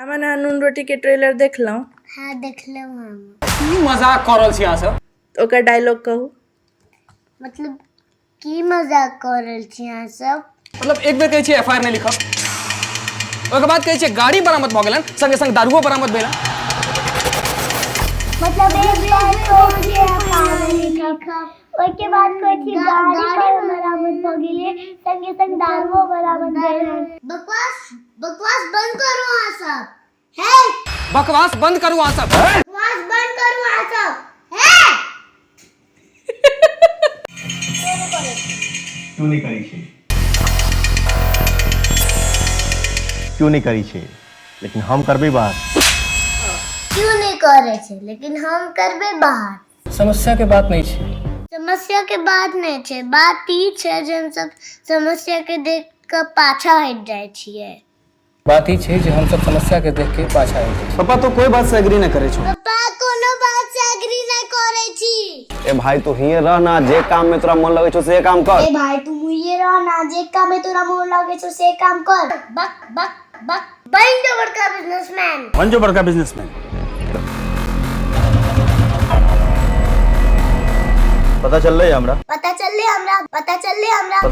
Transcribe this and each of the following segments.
मैंने नून रोटी के ट्रेलर देख लो। हाँ देख लो हम। की मजाक कर रहल छी अहाँ सब? ओकर डायलॉग कहू। मतलब की मजाक कर रहल छी अहाँ सब? मतलब एक बेर कहै छी एफआईआर नहीं लिखब, ओकर बाद कहै छी गाड़ी बरामद भ गेलन, संगे संग दारुओ बरामद भेलन। मतलब एक बार तो मुझे एफआईआर लिखा, ओके बाद कहै छी गाड़ी बरामद भ गेलै, संगे संग दारुओ बरामद भेलन। बकवास बंद करो अहाँ सब। है बकवास बंद करू अहाँ सब। बकवास बंद करो अहाँ सब। है क्यों नहीं करी छे? क्यों नहीं करी छे? लेकिन हम करबे बाहर। क्यों नहीं करे छे लेकिन हम करबे बाहर। समस्या के बात नहीं छे। समस्या के बात नहीं छे, बात ई छे जे हम सब समस्या के देख के पाछा हट जाय छियै। बात ही छे जे हम सब समस्या के देख के पाछा हट जाय। पापा तो कोई बात से एग्री न करे छो। पापा कोनो बात से एग्री नहीं करे छी। ए भाई तू हिये रह ना, जे काम में तोरा मन लगे छो से काम कर। ए भाई तू मुइये रह ना, जे काम में तोरा मन लगे छो से काम कर। बक बक बक बन जो बड़का बिजनेसमैन। बन जो बड़का बिजनेसमैन। पता चल रही हमरा। पता चल ले हमरा। पता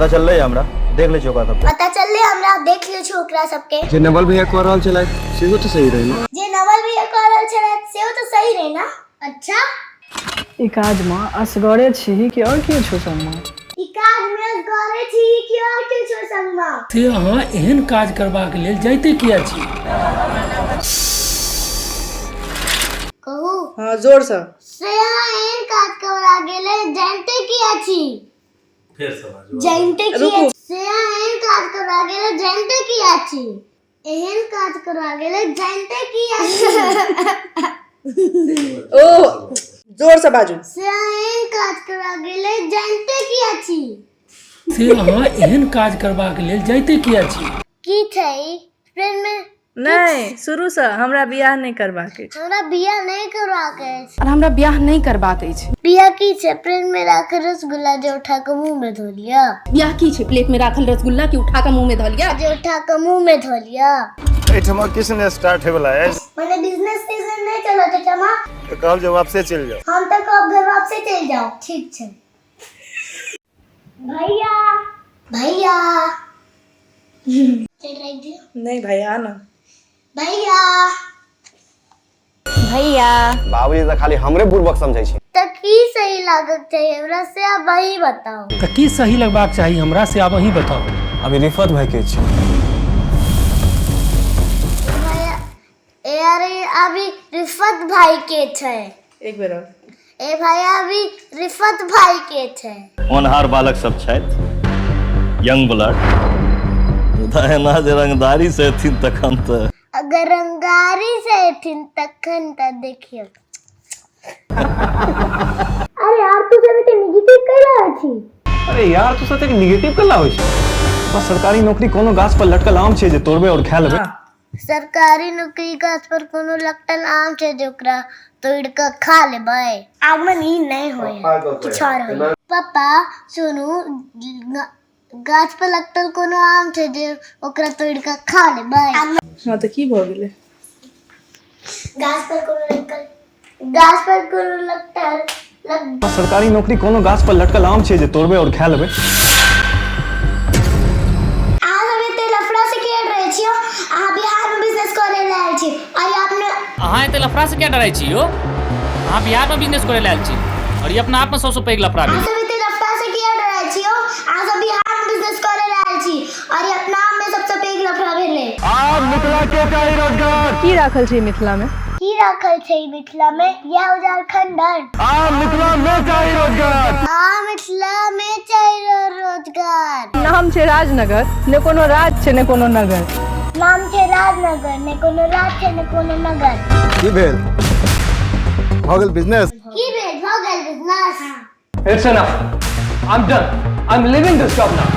चल रही हमरा। देख ले छोकरा सब। पता चल ले हमरा, देख ले छोकरा सबके। जे नवल भैया कर रहल छलै सेहो तो सही रही ना। जे नवल भैया कर रहल छलै सेहो तो सही रही ना। अच्छा ई काज में असगरे छी कि और कियो छो संगमा? ई काज में असगरे छी कि और कियो छो संगमा? से अहाँ एहन काज करबाक लेल जाइते किया छी? कहू हाँ जोर से। से अहाँ एहन काज करबा गेले जानते किया छी? फिर समझ जानते किया से अहाँ एहन काज करबा गेले जानते किया छी? एहन काज करबा गेले जानते किया छी? ओ जोर से बाजू। से अहाँ एहन काज करबा गेले जानते किया छी? से अहाँ एहन काज करबाक लेल जाइते किया छी? की छै फ्रेंड में? नहीं शुरू से हमरा बियाह नहीं करबाके छै। हमरा बियाह नहीं करबाक अछि। और हमरा ब्याह नहीं करबाक अछि। बियाह की छै? फ्रेंड में राखल रसगुल्ला जे उठा के मुंह में धो लिया। ब्याह की छै? प्लेट में राखल रसगुल्ला के उठा के मुंह में धो लिया। जे उठा के मुंह में धो लिया। एठमा किसने स्टार्ट है वाला है? मैंने बिजनेस सीजन नहीं चला था चमा। तो कहल जो वापस चल जाओ। हम तक अब घर वापस चल जाओ। ठीक छै भैया। भैया चल रही थी। नहीं भाई आना। भैया बाबूजी तो खाली हमरे बुर्बक समझै छै। त की सही लागत चाहिए हमरा से आप वही बताओ। त की सही लगबाक चाही हमरा से आब अहीं बताओ। अभी रिफत भाई के छै। भैया अरे अभी रिफत भाई के छै। एक बेर और। ए भैया अभी रिफत भाई के छै। होनहार बालक सब छथि, यंग ब्लड। मुदा जे रंगदारी से थिन तखन त अगर रंगारी से थिन तखन त देखियो। अरे यार तू जब ते नेगेटिव कर रहा छी। अरे यार तू सते नेगेटिव कला होय छै। बस सरकारी नौकरी कोनो गाछ पर लटकल आम छै जे तोड़बे और खा लेबे। सरकारी नौकरी गाछ पर कोनो लटकल आम छै जे ओकरा तोड़ के खा लेबै। आमन ई नहीं होय किछ और होय। पापा सुनू, गाछ पर लटकल कोनो आम छै जे ओकरा तोड़ के खा लेबै। हाँ तो की भ गेलै? गाछ पर कोनो लटकल बस सरकारी नौकरी कोनो गाछ पर लटकल आम छै जे तोड़बे और खा लेबे। अहाँ सब एते लफड़ा से खेल रहे छियो। अहाँ बिहार में बिजनेस करे ले आयल छी। आई आपने अहाँ एते लफड़ा से क्या डराई छी यो? अहाँ बिहार में बिजनेस करे ले आयल छी और ये अपना आप में सबसे पैघ लफड़ा अहाँ भेल। सब एते लफड़ा से किया डराई छियो? अहाँ सब बिहार में बिजनेस करे ले आयल छी और ये अपना आप में सबसे पैघ लफड़ा भेले। आब मिथिला के चाही रोजगार। की राखल छै मिथिला में? की राखल छै मिथिला में? या उजार खंडर। आब मिथिला में चाही रोजगार। मिथिला में चाहिए रोजगार। नाम छै राजनगर, ने कोनो राज छै ने कोनो नगर। नाम छै राजनगर, ने कोनो राज छै ने कोनो नगर। की भेल? हो गेल बिजनेस? की भेल? हो गेल business. It's enough. I'm done. I'm leaving this job now.